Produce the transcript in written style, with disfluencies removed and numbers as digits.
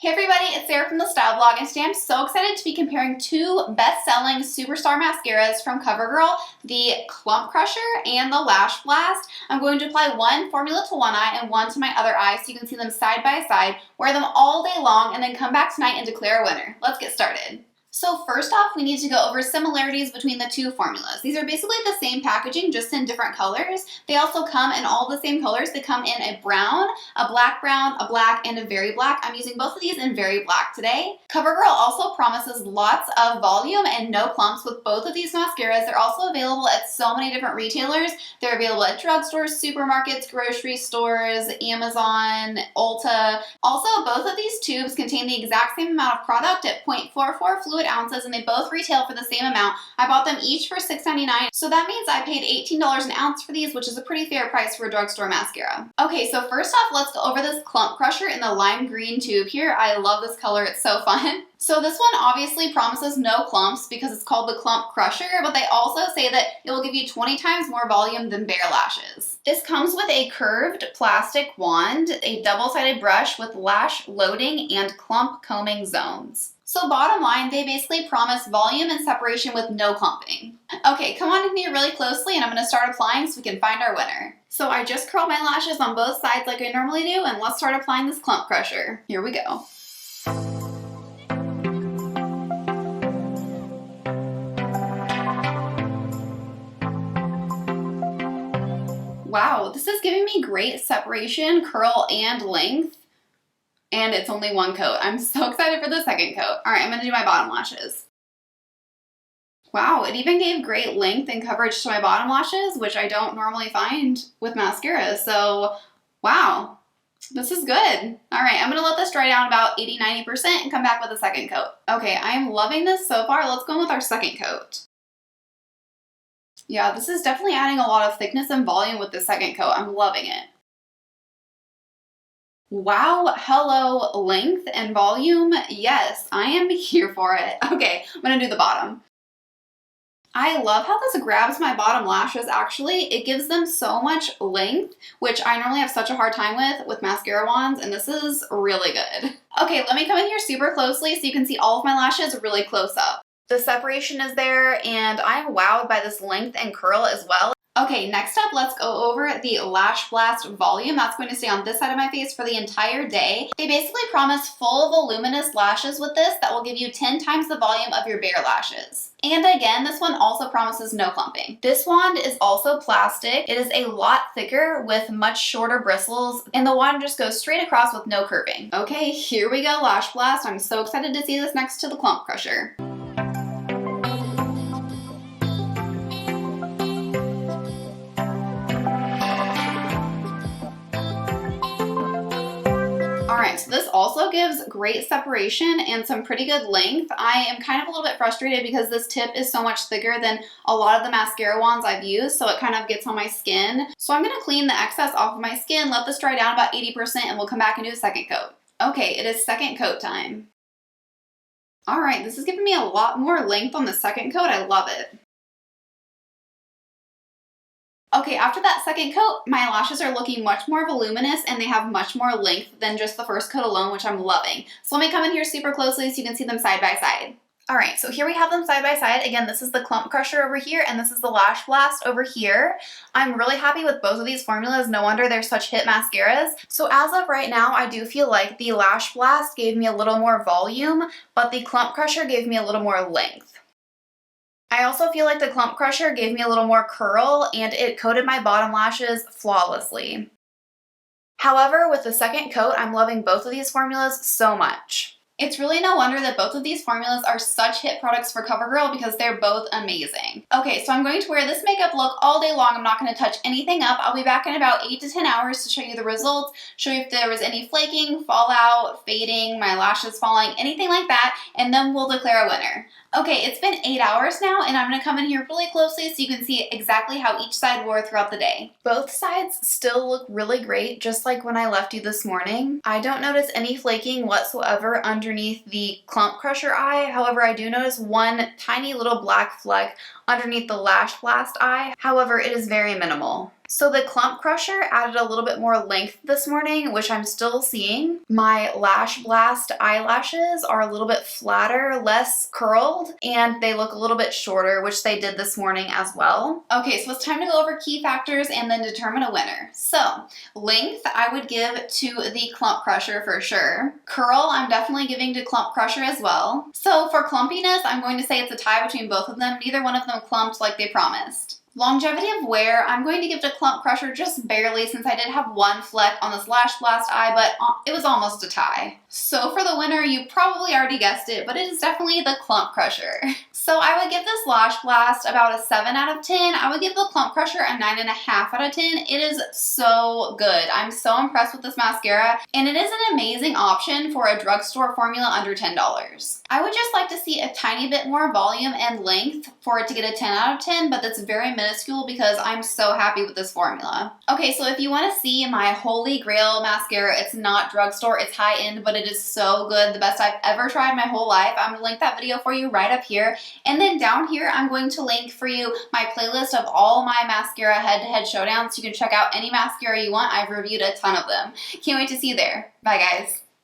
Hey everybody, it's Sarah from the Style Blog, and today I'm so excited to be comparing two best-selling superstar mascaras from Covergirl, the Clump Crusher and the Lash Blast. I'm going to apply one formula to one eye and one to my other eye so you can see them side by side, wear them all day long, and then come back tonight and declare a winner. Let's get started. So first off, we need to go over similarities between the two formulas. These are basically the same packaging, just in different colors. They also come in all the same colors. They come in a brown, a black, a black, and a very black. I'm using both of these in very black today. Covergirl also promises lots of volume and no clumps with both of these mascaras. They're also available at so many different retailers. They're available at drugstores, supermarkets, grocery stores, Amazon, Ulta. Also, both of these tubes contain the exact same amount of product at 0.44 fluid ounces, and they both retail for the same amount. I bought them each for $6.99, so that means I paid $18 an ounce for these, which is a pretty fair price for a drugstore mascara. Okay, so first off, let's go over this Clump Crusher in the lime green tube here. I love this color, it's so fun. So this one obviously promises no clumps because it's called the Clump Crusher, but they also say that it will give you 20 times more volume than bare lashes. This comes with a curved plastic wand, a double-sided brush with lash loading and clump combing zones. So bottom line, they basically promise volume and separation with no clumping. Okay, come on in here really closely and I'm going to start applying so we can find our winner. So I just curled my lashes on both sides like I normally do, and let's start applying this Clump Crusher. Here we go. Wow, this is giving me great separation, curl, and length. And it's only one coat. I'm so excited for the second coat. All right, I'm gonna do my bottom lashes. Wow, it even gave great length and coverage to my bottom lashes, which I don't normally find with mascara. So, wow, this is good. All right, I'm gonna let this dry down about 80–90% and come back with a second coat. Okay, I'm loving this so far. Let's go with our second coat. Yeah, this is definitely adding a lot of thickness and volume with the second coat. I'm loving it. Wow, hello, length and volume. Yes, I am here for it. Okay, I'm gonna do the bottom. I love how this grabs my bottom lashes. Actually, it gives them so much length, which I normally have such a hard time with mascara wands, and this is really good. Okay, let me come in here super closely so you can see all of my lashes really close up. The separation is there, and I'm wowed by this length and curl as well. Okay, next up, let's go over the Lash Blast volume. That's going to stay on this side of my face for the entire day. They basically promise full voluminous lashes with this that will give you 10 times the volume of your bare lashes. And again, this one also promises no clumping. This wand is also plastic. It is a lot thicker with much shorter bristles, and the wand just goes straight across with no curving. Okay, here we go, Lash Blast. I'm so excited to see this next to the Clump Crusher. Alright, so this also gives great separation and some pretty good length. I am kind of a little bit frustrated because this tip is so much thicker than a lot of the mascara wands I've used, so it kind of gets on my skin. So I'm going to clean the excess off of my skin, let this dry down about 80%, and we'll come back and do a second coat. Okay, it is second coat time. Alright, this is giving me a lot more length on the second coat. I love it. Okay, after that second coat, my lashes are looking much more voluminous and they have much more length than just the first coat alone, which I'm loving. So let me come in here super closely so you can see them side by side. All right, so here we have them side by side. Again, this is the Clump Crusher over here and this is the Lash Blast over here. I'm really happy with both of these formulas. No wonder they're such hit mascaras. So as of right now, I do feel like the Lash Blast gave me a little more volume, but the Clump Crusher gave me a little more length. I also feel like the Clump Crusher gave me a little more curl and it coated my bottom lashes flawlessly. However, with the second coat, I'm loving both of these formulas so much. It's really no wonder that both of these formulas are such hit products for Covergirl because they're both amazing. Okay, so I'm going to wear this makeup look all day long. I'm not going to touch anything up. I'll be back in about 8 to 10 hours to show you the results, show you if there was any flaking, fallout, fading, my lashes falling, anything like that, and then we'll declare a winner. Okay, it's been 8 hours now, and I'm going to come in here really closely so you can see exactly how each side wore throughout the day. Both sides still look really great, just like when I left you this morning. I don't notice any flaking whatsoever underneath the Clump Crusher eye. However, I do notice one tiny little black fleck underneath the Lash Blast eye. However, it is very minimal. So the Clump Crusher added a little bit more length this morning, which I'm still seeing. My Lash Blast eyelashes are a little bit flatter, less curled, and they look a little bit shorter, which they did this morning as well. Okay, so it's time to go over key factors and then determine a winner. So length, I would give to the Clump Crusher for sure. Curl, I'm definitely giving to Clump Crusher as well. So for clumpiness, I'm going to say it's a tie between both of them. Neither one of them clumped like they promised. Longevity of wear, I'm going to give to Clump Crusher just barely since I did have one fleck on this Lash Blast eye, but it was almost a tie. So for the winner, you probably already guessed it, but it is definitely the Clump Crusher. So I would give this Lash Blast about a 7 out of 10. I would give the Clump Crusher a 9.5 out of 10. It is so good. I'm so impressed with this mascara, and it is an amazing option for a drugstore formula under $10. I would just like to see a tiny bit more volume and length for it to get a 10 out of 10, but that's very minuscule because I'm so happy with this formula. Okay, so if you want to see my holy grail mascara, it's not drugstore, it's high end, but it is so good. The best I've ever tried my whole life. I'm going to link that video for you right up here. And then down here, I'm going to link for you my playlist of all my mascara head-to-head showdowns. You can check out any mascara you want. I've reviewed a ton of them. Can't wait to see you there. Bye, guys.